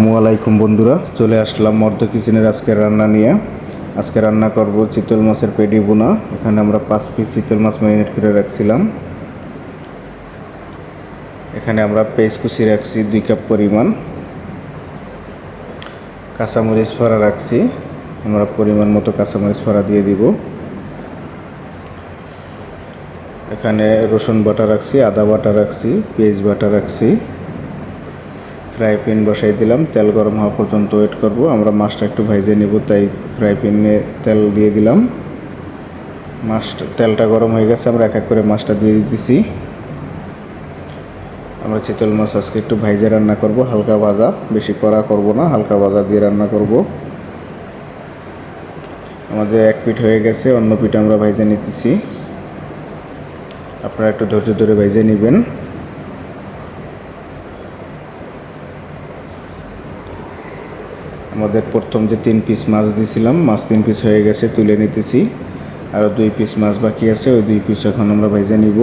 আসসালামু আলাইকুম বন্ধুরা, চলে আসলাম মর্দ কিচেনের আজকের রান্না নিয়ে। আজকে রান্না করব চিতল মাছের পেডি বোনা। এখানে আমরা 5 পিস চিতল মাছ ম্যারিনেট করে রাখছিলাম। এখানে আমরা পেঁয়াজ কুচি রাখছি 2 কাপ পরিমাণ, কাঁচামরিচ ফাড়া রাখছি। আমরা পরিমাণ মতো কাঁচামরিচ ফাড়া দিয়ে দিব। এখানে রসুন বাটা রাখছি, আদা বাটা রাখছি, পেঁয়াজ বাটা রাখছি। ফ্রাই প্যান বসাই দিলাম, তেল গরম হওয়া পর্যন্ত ওয়েট করব। আমরা মাছটা একটু ভেজে নেব, তাই ফ্রাই প্যানে তেল দিয়ে দিলাম। তেলটা গরম হয়ে গেছে, আমরা এক এক করে মাছটা দিয়ে দিতেছি। আমরা চিতল মাছ আজকে একটু ভেজে রান্না করব, হালকা ভাজা, বেশি কড়া করব না, হালকা ভাজা দিয়ে রান্না করব। আমাদের এক পিঠ হয়ে গেছে, অন্য পিঠ আমরা ভেজে নিতেছি। আপনারা একটু ধৈর্য ধরে ভেজে নেবেন। আমাদের প্রথম যে 3 পিস মাছ দিয়েছিলাম, মাছ 3 পিস হয়ে গেছে, তুলে নিতেছি। আরও 2 পিস মাছ বাকি আছে, ওই 2 পিস এখন আমরা ভেজে নিব।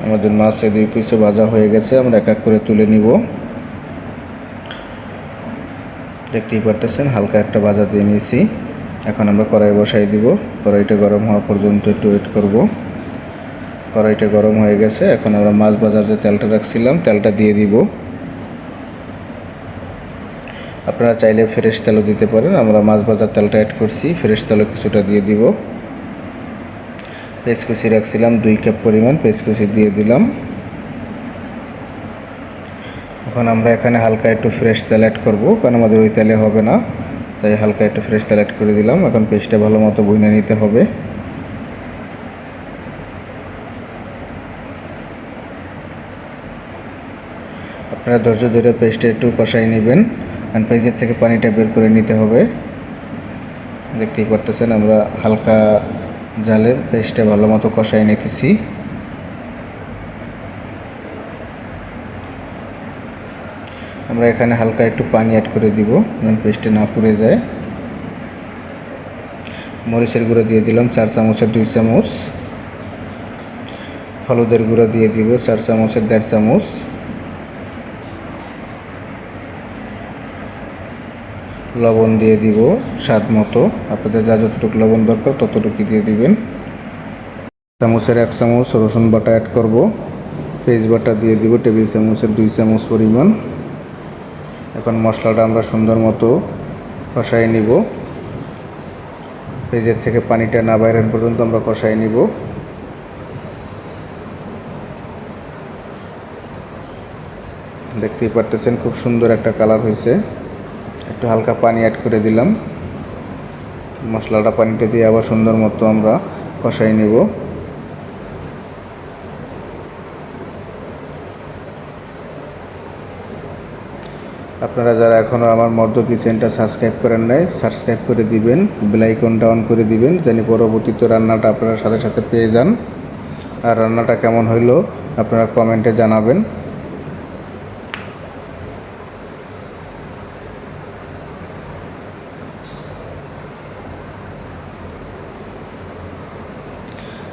আমাদের মাছ 2 পিসে ভাজা হয়ে গেছে, আমরা এক এক করে তুলে নিব। দেখতেই পারতেছেন হালকা একটা ভাজা দিয়ে নিয়েছি। এখন আমরা কড়াই বসাই দিব। কড়াইটা গরম হওয়া পর্যন্ত একটু ওয়েট করব। কড়াইটা গরম হয়ে গেছে, এখন আমরা মাছ ভাজার যে তেলটা রাখছিলাম তেলটা দিয়ে দিব। আপনারা চাইলে ফ্রেশ তেলও দিতে পারেন, আমরা মাছ ভাজার তেলটা অ্যাড করছি, ফ্রেশ তেলও কিছুটা দিয়ে দিব। পেঁয়াজ কুচি রাখছিলাম 2 কাপ পরিমাণ, পেঁয়াজ কুচি দিয়ে দিলাম। এখন আমরা এখানে হালকা একটু ফ্রেশ তেল অ্যাড করব, কারণ আমাদের ওই তেলে হবে না, তাই হালকা একটু ফ্রেশ তেল অ্যাড করে দিলাম। এখন পেস্টটা ভালো মতো ভুনে নিতে হবে। আপনারা ধৈর্য ধরে পেস্টটা একটু কষাই নেবেন, কারণ পেঁয়াজের থেকে পানিটা বের করে নিতে হবে। দেখতেই পারতেছেন আমরা হালকা জালে পেস্টটা ভালো মতো কষাই নিতেছি। আমরা এখানে হালকা একটু পানি অ্যাড করে দিব, যেন পেস্টে না পুড়ে যায়। মরিচের গুঁড়ো দিয়ে দিলাম 4 চামচের 2 চামচ। হলুদের গুঁড়ো দিয়ে দিব 4 চামচের 1.5 চামচ। লবণ দিয়ে দিব স্বাদ মতো, আপনাদের যা যতটুকু লবণ দরকার ততটুকু দিয়ে দিবেন। চামচের 1 চামচ রসুন বাটা অ্যাড করব। পেঁয়াজ বাটা দিয়ে দিব টেবিল চামচের 2 চামচ পরিমাণ। এখন মশলাটা আমরা সুন্দর মতো কষাই নিব। পেঁয়াজের থেকে পানিটা না বাইরের পর্যন্ত আমরা কষাই নিব। দেখতেই পারতেছেন খুব সুন্দর একটা কালার হয়েছে। একটু হালকা পানি অ্যাড করে দিলাম। মশলাটা পানিটা দিয়ে আবার সুন্দর মতো আমরা কষাই নিব। আপনারা যারা এখনও আমার মর্দ কিচেনটা সাবস্ক্রাইব করেন নাই, সাবস্ক্রাইব করে দিবেন, বেল আইকনটা অন করে দিবেন, যেন পরবর্তীতে রান্নাটা আপনারা সাথে সাথে পেয়ে যান। আর রান্নাটা কেমন হইলো আপনারা কমেন্টে জানাবেন।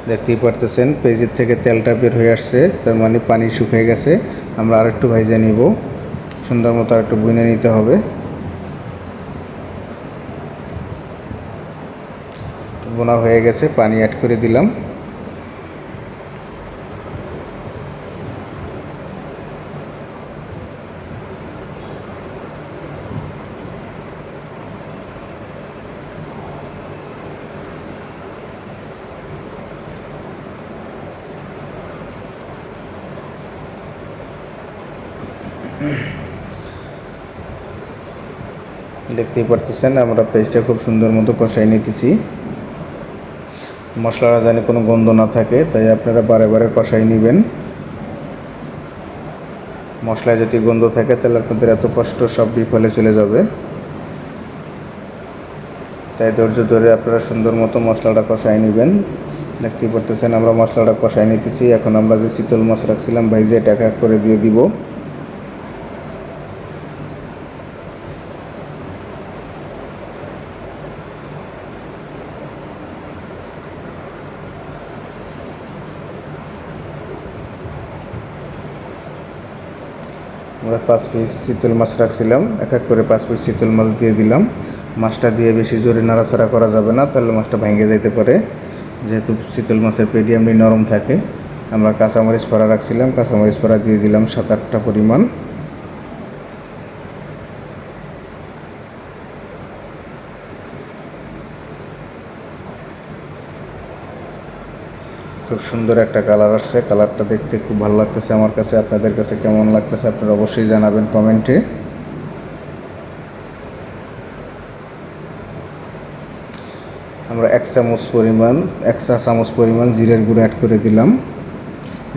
দেখতেই পারতেছেন পেঁয়াজের থেকে তেলটা বের হয়ে আসছে, তার মানে পানি শুকিয়ে গেছে। আমরা আরেকটু ভেজে নিব, সুন্দর মতো আরেকটু ভুনে নিতে হবে। বোনা হয়ে গেছে, পানি অ্যাড করে দিলাম। দেখতেই পারতেছেন আমরা পেস্টটা খুব সুন্দর মতো কষাই নিতেছি। মশলাটা যেন কোনো গন্ধ না থাকে, তাই আপনারা বারে বারে কষাই নেবেন। মশলায় যদি গন্ধ থাকে তাহলে আপনাদের এত কষ্ট সব বিফলে চলে যাবে। তাই ধৈর্য ধরে আপনারা সুন্দর মতো মশলাটা কষাই নেবেন। দেখতেই পারতেছেন আমরা মশলাটা কষাই নিতেছি। এখন আমরা যে চিতল মাছ রাখছিলাম ভাইজে এটা এক এক করে দিয়ে দিব। আমরা 5 পিস চিতল মাছ রাখছিলাম, এক এক করে 5 পিস চিতল মাছ দিয়ে দিলাম। মাছটা দিয়ে বেশি জোরে নাড়াচাড়া করা যাবে না, তাহলে মাছটা ভেঙে যেতে পারে, যেহেতু চিতল মাছের পেটি এমনি নরম থাকে। আমরা কাঁচামরিচ পাড়া রাখছিলাম, কাঁচামরিচ পাড়া দিয়ে দিলাম 7-8টা পরিমাণ। খুব সুন্দর একটা কালার আসছে, কালারটা দেখতে খুব ভালো লাগতেছে আমার কাছে। আপনাদের কাছে কেমন লাগতেছে আপনারা অবশ্যই জানাবেন কমেন্টে। আমরা 1 চা চামচ পরিমাণ জিরের গুঁড়ো অ্যাড করে দিলাম।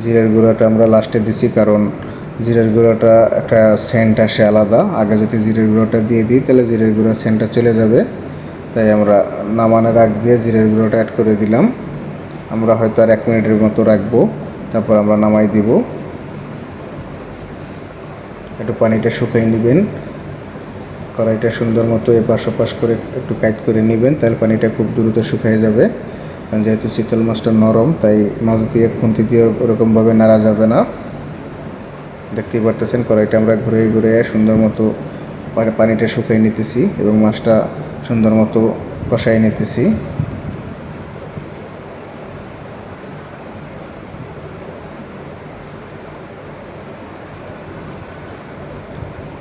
জিরের গুঁড়োটা আমরা লাস্টে দিছি, কারণ জিরের গুঁড়োটা একটা সেন্ট আসে আলাদা। আগে যদি জিরের গুঁড়োটা দিয়ে দিই তাহলে জিরের গুঁড়োর সেন্টটা চলে যাবে, তাই আমরা নামানোর আগ দিয়ে জিরের গুঁড়োটা অ্যাড করে দিলাম। আমরা হয়তো আর 1 মিনিটের মতো রাখবো, তারপর আমরা নামাই দিব। একটু পানিটা শুকিয়ে নেবেন, কড়াইটা সুন্দর মতো এপাশ ওপাশ করে একটু কাইট করে নেবেন, তাহলে পানিটা খুব দ্রুত শুকিয়ে যাবে। কারণ যেহেতু চিতল মাছটা নরম, তাই মাছ দিয়ে খুন্তি দিয়ে ওরকমভাবে নাড়া যাবে না। দেখতেই পারতেছেন কড়াইটা আমরা ঘুরে ঘুরে সুন্দর মতো পানিটা শুকিয়ে নিতেছি এবং মাছটা সুন্দর মতো কষাই নিতেছি।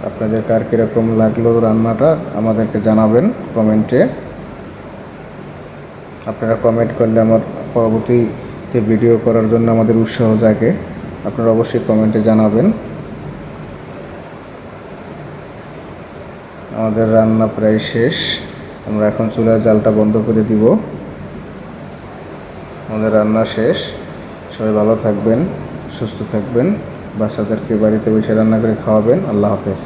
আপনাদের কার কীরকম লাগলো রান্নাটা আমাদেরকে জানাবেন কমেন্টে। আপনারা কমেন্ট করলে আমার পরবর্তীতে ভিডিও করার জন্য আমাদের উৎসাহ জাগে। আপনারা অবশ্যই কমেন্টে জানাবেন। আমাদের রান্না প্রায় শেষ, আমরা এখন চুলার জালটা বন্ধ করে দিব। আমাদের রান্না শেষ। সবাই ভালো থাকবেন, সুস্থ থাকবেন, বাচ্চাদেরকে বাড়িতে বসে রান্না করে খাওয়াবেন। আল্লাহ হাফেজ।